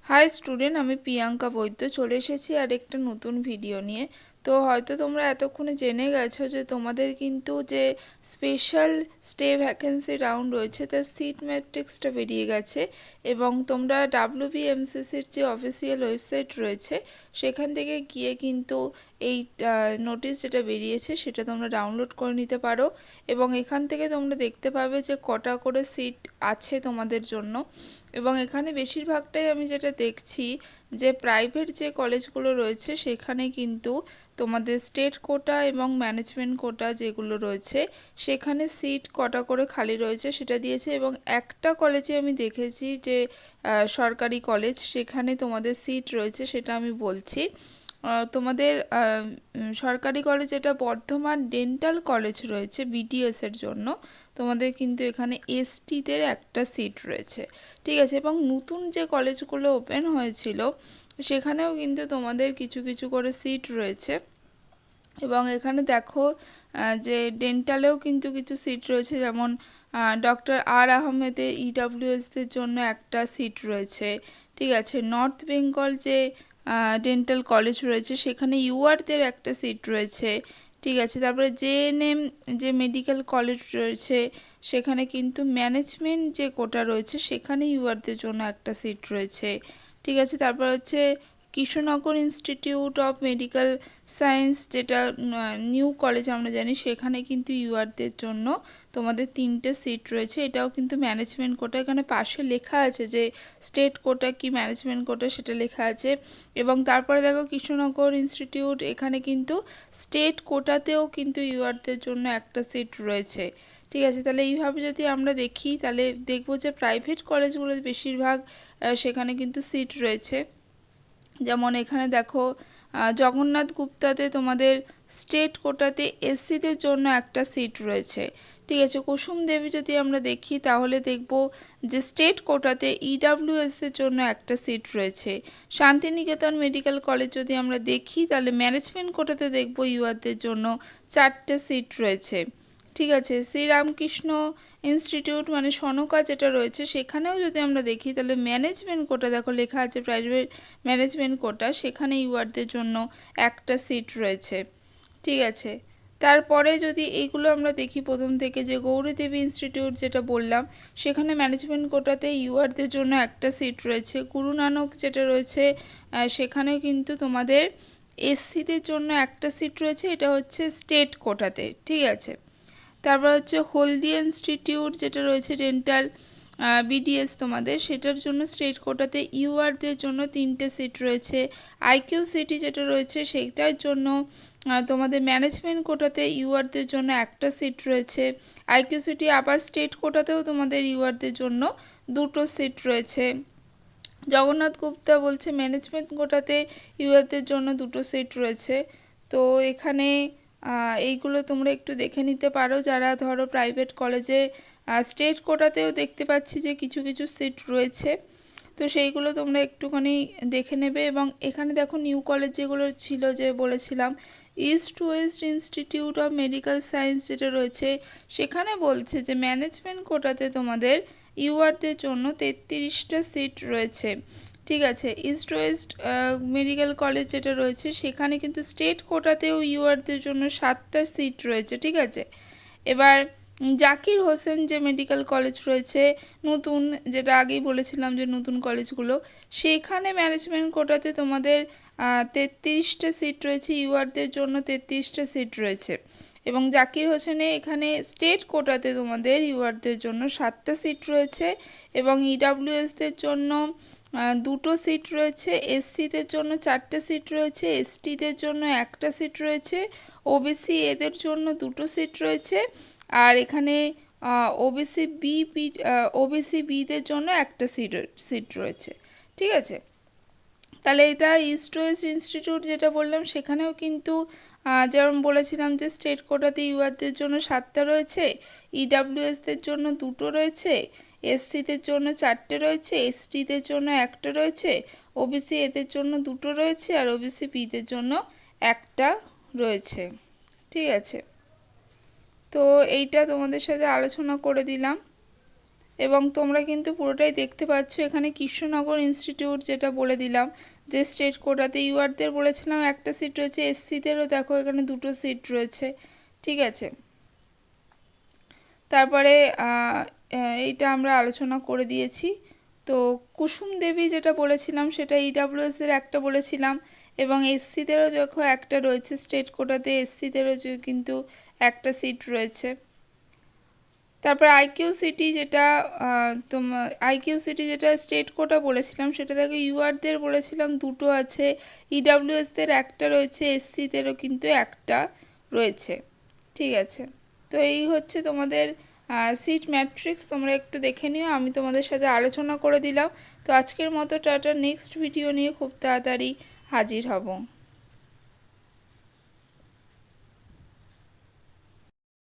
High student, আমি প্রিয়াঙ্কা বৈদ্য চলে এসেছি আর একটা নতুন ভিডিও নিয়ে। তো হয়তো তোমরা এতক্ষণে জেনে গেছো যে তোমাদের কিন্তু যে স্পেশাল স্টে ভ্যাকেন্সি রাউন্ড রয়েছে তার সিট ম্যাট্রিক্সটা বেরিয়ে গেছে এবং তোমরা WBMCCর যে অফিসিয়াল ওয়েবসাইট রয়েছে সেখান থেকে গিয়ে কিন্তু এই নোটিশ যেটা বেরিয়েছে সেটা তোমরা ডাউনলোড করে নিতে পারো এবং এখান থেকে তোমরা দেখতে পাবে যে কটা করে সিট আছে তোমাদের জন্য। এবং এখানে বেশিরভাগটাই আমি যেটা দেখছি যে প্রাইভেট যে কলেজগুলো রয়েছে সেখানে কিন্তু তোমাদের স্টেট কোটা এবং ম্যানেজমেন্ট কোটা যেগুলো রয়েছে সেখানে সিট কটা করে খালি রয়েছে সেটা দিয়েছে। এবং একটা কলেজে আমি দেখেছি যে সরকারি কলেজ, সেখানে তোমাদের সিট রয়েছে সেটা আমি বলছি। তোমাদের সরকারি কলেজ যেটা বর্ধমান ডেন্টাল কলেজ রয়েছে BDS এর জন্য, তোমাদের কিন্তু এখানে STদের একটা সিট রয়েছে, ঠিক আছে। এবং নতুন যে কলেজগুলো ওপেন হয়েছিল সেখানেও কিন্তু তোমাদের কিছু কিছু করে সিট রয়েছে। এবং এখানে দেখো যে ডেন্টালেও কিন্তু কিছু সিট রয়েছে, যেমন ডক্টর আর আহমেদে EWSদের জন্য একটা সিট রয়েছে, ঠিক আছে। নর্থ বেঙ্গল যে ডেন্টাল কলেজ রয়েছে সেখানে URদের একটা সিট রয়েছে, ঠিক আছে। তারপরে JNM যে মেডিকেল কলেজ রয়েছে সেখানে কিন্তু ম্যানেজমেন্ট যে কোটা রয়েছে সেখানে URদের জন্য একটা সিট রয়েছে, ঠিক আছে। তারপর হচ্ছে Krishnanagar institute of medical science যেটা নিউ কলেজ আমরা জানি, সেখানে কিন্তু URদের জন্য তোমাদের 3টে সিট রয়েছে। এটাও কিন্তু ম্যানেজমেন্ট কোটা, এখানে পাশে লেখা আছে যে স্টেট কোটা কি ম্যানেজমেন্ট কোটা সেটা লেখা আছে। এবং তারপরে দেখো কৃষ্ণনগর ইনস্টিটিউট, এখানে কিন্তু স্টেট কোটাতেও কিন্তু URদের জন্য একটা সিট রয়েছে, ঠিক আছে। তাহলে এইভাবে যদি আমরা দেখি তাহলে দেখব যে প্রাইভেট কলেজগুলো বেশিরভাগ সেখানে কিন্তু সিট রয়েছে। যেমন এখানে দেখো জগন্নাথ গুপ্তাতে তোমাদের স্টেট কোটাতে SCদের জন্য একটা সিট রয়েছে, ঠিক আছে। কুসুম দেবী যদি আমরা দেখি তাহলে দেখব যে স্টেট কোটাতে EWSদের জন্য একটা সিট রয়েছে। শান্তিনিকেতন মেডিকেল কলেজ যদি আমরা দেখি তাহলে ম্যানেজমেন্ট কোটাতে দেখব URদের জন্য 4টে সিট রয়েছে, ঠিক আছে। শ্রীরামকৃষ্ণ ইনস্টিটিউট মানে সনকা যেটা রয়েছে সেখানেও যদি আমরা দেখি তাহলে ম্যানেজমেন্ট কোটা দেখো লেখা আছে প্রাইভেট ম্যানেজমেন্ট কোটা, সেখানে URদের জন্য একটা সিট রয়েছে, ঠিক আছে। তারপরে যদি এইগুলো আমরা দেখি প্রথম থেকে, যে গৌরীদেবী ইনস্টিটিউট যেটা বললাম সেখানে ম্যানেজমেন্ট কোটাতে URদের জন্য একটা সিট রয়েছে। গুরু নানক যেটা রয়েছে সেখানে কিন্তু তোমাদের SCদের জন্য একটা সিট রয়েছে, এটা হচ্ছে স্টেট কোটাতে, ঠিক আছে। তারপর হচ্ছে হলদিয়া ইনস্টিটিউট যেটা রয়েছে ডেন্টাল BDS তোমাদের, সেটার জন্য স্টেট কোটাতে URদের জন্য 3টে সিট রয়েছে। IQCT যেটা রয়েছে সেটার জন্য তোমাদের ম্যানেজমেন্ট কোটাতে URদের জন্য একটা সিট রয়েছে। IQCT আবার স্টেট কোটাতেও তোমাদের URদের জন্য 2টো সিট রয়েছে। জগন্নাথ গুপ্তা বলছে ম্যানেজমেন্ট কোটাতে URদের জন্য 2টো সিট রয়েছে। তো এখানে এইগুলো তোমরা একটু দেখে নিতে পারো যারা ধরো প্রাইভেট কলেজে। স্টেট কোটাতেও দেখতে পাচ্ছি যে কিছু কিছু সিট রয়েছে, তো সেইগুলো তোমরা একটুখানি দেখে নেবে। এবং এখানে দেখো নিউ কলেজ যেগুলো ছিল যে বলেছিলাম east West institute of medical science যেটা রয়েছে সেখানে বলছে যে ম্যানেজমেন্ট কোটাতে তোমাদের URদের জন্য 33টা সিট রয়েছে, ঠিক আছে। ইস্ট ওয়েস্ট মেডিকেল কলেজ যেটা রয়েছে সেখানে কিন্তু স্টেট কোটাতেও URদের জন্য 7টা সিট রয়েছে, ঠিক আছে। এবার জাকির হোসেন যে মেডিকেল কলেজ রয়েছে নতুন, যেটা আগেই বলেছিলাম যে নতুন কলেজগুলো, সেখানে ম্যানেজমেন্ট কোটাতে তোমাদের 33টা সিট রয়েছে, URদের জন্য 33টা সিট রয়েছে। এবং জাকির হোসেনে এখানে স্টেট কোটাতে তোমাদের URদের জন্য 7টা সিট রয়েছে এবং EWSদের জন্য 2টো সিট রয়েছে, SCদের জন্য 4টে সিট রয়েছে, STদের জন্য একটা সিট রয়েছে, OBC এদের জন্য 2টো সিট রয়েছে, আর এখানে OBC বিদের জন্য একটা সিট রয়েছে, ঠিক আছে। তাহলে এটা ইস্ট ওয়েস্ট ইনস্টিটিউট যেটা বললাম সেখানেও কিন্তু যেমন বলেছিলাম যে স্টেট কোটাতে URদের জন্য 7টা রয়েছে, EWSদের জন্য 2টো রয়েছে, SCদের জন্য 4টে রয়েছে, STদের জন্য একটা রয়েছে, OBC এদের জন্য 2টো রয়েছে, আর OBC বিদের জন্য একটা রয়েছে, ঠিক আছে। তো এইটা তোমাদের সাথে আলোচনা করে দিলাম। এবং তোমরা কিন্তু পুরোটাই দেখতে পাচ্ছ। এখানে কৃষ্ণনগর ইনস্টিটিউট যেটা বলে দিলাম যে স্টেট কোটাতে ইউআরদের বলেছিলাম একটা সিট রয়েছে, এসসিদেরও দেখো এখানে 2টো সিট রয়েছে, ঠিক আছে। তারপরে এইটা আমরা আলোচনা করে দিয়েছি। তো কুসুম দেবী যেটা বলেছিলাম সেটা ইডাব্লিউএসের একটা বলেছিলাম, এবং এসসিদেরও দেখো একটা রয়েছে স্টেট কোটাতে, এসসিদেরও কিন্তু একটা সিট রয়েছে। তারপর আইকিউ সিটি যেটা তোমার আইকিউ সিটি যেটা স্টেট কোটা বলেছিলাম সেটা দেখো ইউআরদের বলেছিলাম 2টো আছে, ইডাব্লিউএসদের একটা রয়েছে, এসসিদেরও কিন্তু একটা রয়েছে, ঠিক আছে। তো এই হচ্ছে তোমাদের সিট ম্যাট্রিক্স, তোমরা একটু দেখে নিও, আমি তোমাদের সাথে আলোচনা করে দিলাম। তো আজকের মতো টাটা, নেক্সট ভিডিও নিয়ে খুব তাড়াতাড়ি হাজির হব।